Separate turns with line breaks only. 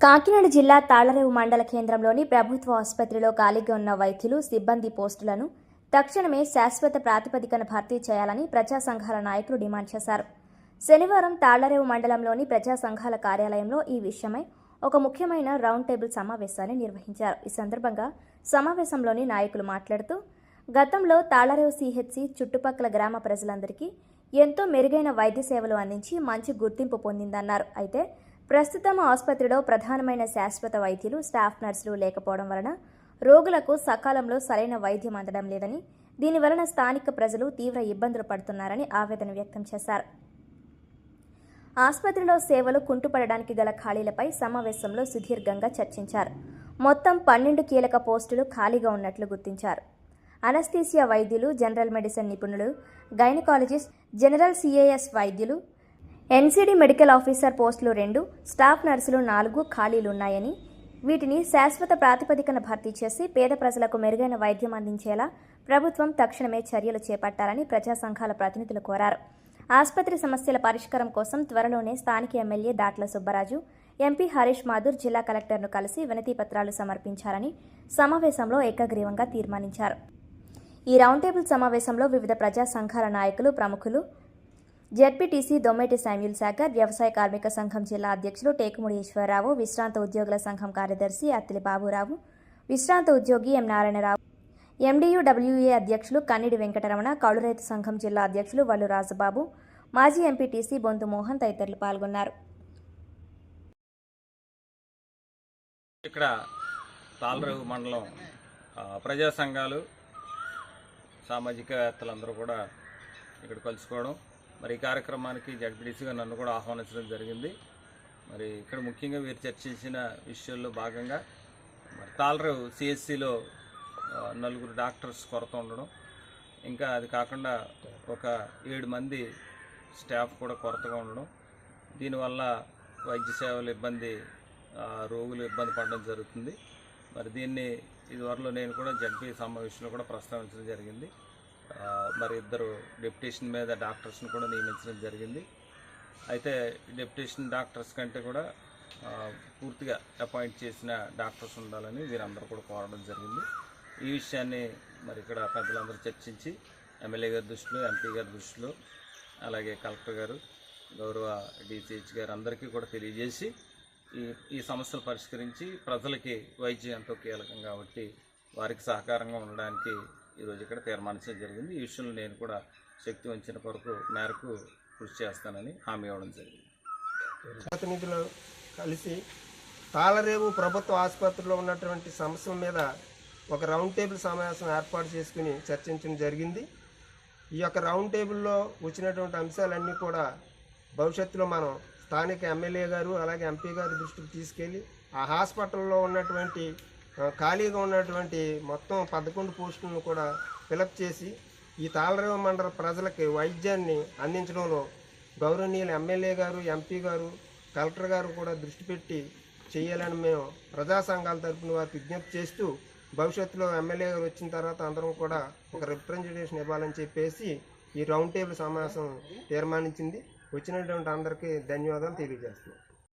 కాకినాడ జిల్లా తాళ్లరేవు మండల కేంద్రంలోని ప్రభుత్వ ఆసుపత్రిలో ఖాళీగా ఉన్న వైద్యులు, సిబ్బంది పోస్టులను తక్షణమే శాశ్వత ప్రాతిపదికన భర్తీ చేయాలని ప్రజా సంఘాల నాయకులు డిమాండ్ చేశారు. శనివారం తాళ్లరేవు మండలంలోని ప్రజా సంఘాల కార్యాలయంలో ఈ విషయమై ఒక ముఖ్యమైన రౌండ్ టేబుల్ సమావేశాన్ని నిర్వహించారు. ఈ సందర్భంగా సమావేశంలోని నాయకులు మాట్లాడుతూ, గతంలో తాళ్లరేవు సిహెచ్సి చుట్టుపక్కల గ్రామ ప్రజలందరికీ ఎంతో మెరుగైన వైద్య సేవలు అందించి మంచి గుర్తింపు పొందిందన్నారు. అయితే ప్రస్తుతం ఆసుపత్రిలో ప్రధానమైన శాశ్వత వైద్యులు, స్టాఫ్ నర్సులు లేకపోవడం వలన రోగులకు సకాలంలో సరైన వైద్యం అందడం లేదని, దీనివలన స్థానిక ప్రజలు తీవ్ర ఇబ్బందులు పడుతున్నారని ఆవేదన వ్యక్తం చేశారు. ఆసుపత్రిలో సేవలు కుంటుపడడానికి గల ఖాళీలపై సమావేశంలో సుదీర్ఘంగా చర్చించారు. మొత్తం 12 కీలక పోస్టులు ఖాళీగా ఉన్నట్లు గుర్తించారు. అనస్థీసియా వైద్యులు, జనరల్ మెడిసిన్ నిపుణులు, గైనకాలజిస్ట్, జనరల్ సిఏఎస్ వైద్యులు, ఎన్సీడీ మెడికల్ ఆఫీసర్ పోస్టులు 2, స్టాఫ్ నర్సులు 4 ఖాళీలున్నాయని, వీటిని శాశ్వత ప్రాతిపదికన భర్తీ చేసి పేద ప్రజలకు మెరుగైన వైద్యం అందించేలా ప్రభుత్వం తక్షణమే చర్యలు చేపట్టాలని ప్రజా సంఘాల ప్రతినిధులు కోరారు. ఆసుపత్రి సమస్యల పరిష్కారం కోసం త్వరలోనే స్థానిక ఎమ్మెల్యే దాట్ల సుబ్బరాజు, ఎంపీ హరీష్ మాథూర్ జిల్లా కలెక్టర్ను కలిసి వినతి పత్రాలు సమర్పించారని సమావేశంలో ఏకగ్రీవంగా తీర్మానించారు. ఈ రౌండ్ టేబుల్ సమావేశంలో వివిధ ప్రజా సంఘాల నాయకులు, ప్రముఖులు, జెడ్పీటీసీ దొమ్మేటి శామ్యూల్ సాగర్, వ్యవసాయ కార్మిక సంఘం జిల్లా అధ్యక్షులు టేకుముడి ఈశ్వరరావు, విశ్రాంత ఉద్యోగుల సంఘం కార్యదర్శి అత్తిలి బాబురావు, విశ్రాంత ఉద్యోగి ఎం నారాయణరావు, ఎండియుడబ్ల్యూఏ అధ్యక్షులు కన్నిడి వెంకటరమణ, కౌలు రైతు సంఘం జిల్లా అధ్యక్షులు వల్లు రాజబాబు, మాజీ ఎంపీటీసీ బొంతు మోహన్ తదితరులు పాల్గొన్నారు.
ఇక్కడ తాళ్లరేవు మండలం ప్రజా సంఘాలు, సామాజికవేత్తలందరూ కూడా ఇక్కడ కలుసుకోవడం, మరి ఈ కార్యక్రమానికి జడ్పీటీసీగా నన్ను కూడా ఆహ్వానించడం జరిగింది. మరి ఇక్కడ ముఖ్యంగా వీరు చర్చించిన విషయాల్లో భాగంగా మరి తాళ్లరేవు సిఎస్సిలో 4 డాక్టర్స్ కొరత ఉండడం, ఇంకా అది కాకుండా ఒక 7 మంది స్టాఫ్ కూడా కొరతగా ఉండడం, దీనివల్ల వైద్య సేవలు రోగులు ఇబ్బంది పడడం జరుగుతుంది. మరి దీన్ని ఇదివరలో నేను కూడా జడ్పీ సమావేశంలో కూడా ప్రస్తావించడం జరిగింది. మరి 2 డెప్యుటేషన్ మీద డాక్టర్స్ని కూడా నియమించడం జరిగింది. అయితే డెప్యుటేషన్ డాక్టర్స్ కంటే కూడా పూర్తిగా అపాయింట్ చేసిన డాక్టర్స్ ఉండాలని వీరందరూ కూడా కోరడం జరిగింది. ఈ విషయాన్ని మరి ఇక్కడ పెద్దలందరూ చర్చించి ఎమ్మెల్యే గారి దృష్టిలో, ఎంపీ గారి దృష్టిలో, అలాగే కలెక్టర్ గారు, గౌరవ డిసిహెచ్ గారు అందరికీ కూడా తెలియజేసి ఈ సమస్యలు పరిష్కరించి ప్రజలకి వైద్యం ఎంతో కీలకం కాబట్టి వారికి సహకారంగా ఉండడానికి ఈరోజు ఇక్కడ తీర్మానించడం జరిగింది. ఈ విషయంలో నేను కూడా శక్తి వంచిన మేరకు కృషి చేస్తానని హామీ ఇవ్వడం జరిగింది.
ప్రతినిధులు కలిసి తాళ్లరేవు ప్రభుత్వ ఆసుపత్రిలో ఉన్నటువంటి సమస్యల మీద ఒక రౌండ్ టేబుల్ సమావేశం ఏర్పాటు చేసుకుని చర్చించడం జరిగింది. ఈ యొక్క రౌండ్ టేబుల్లో వచ్చినటువంటి అంశాలన్నీ కూడా భవిష్యత్తులో మనం స్థానిక ఎమ్మెల్యే గారు అలాగే ఎంపీ గారి దృష్టికి తీసుకెళ్ళి ఆ హాస్పిటల్లో ఉన్నటువంటి ఖాళీగా ఉన్నటువంటి మొత్తం 11 పోస్టులను కూడా ఫిలప్ చేసి ఈ తాళ్లరేవు మండల ప్రజలకి వైద్యాన్ని అందించడంలో గౌరవనీయులు ఎమ్మెల్యే గారు, ఎంపీ గారు, కలెక్టర్ గారు కూడా దృష్టి పెట్టి చేయాలని మేము ప్రజా సంఘాల తరఫున వారికి విజ్ఞప్తి చేస్తూ, భవిష్యత్తులో ఎమ్మెల్యే గారు వచ్చిన తర్వాత అందరం కూడా ఒక రిప్రజెంటేషన్ ఇవ్వాలని చెప్పేసి ఈ రౌండ్ టేబుల్ సమావేశం తీర్మానించింది. వచ్చినటువంటి అందరికీ ధన్యవాదాలు తెలియజేస్తున్నాం.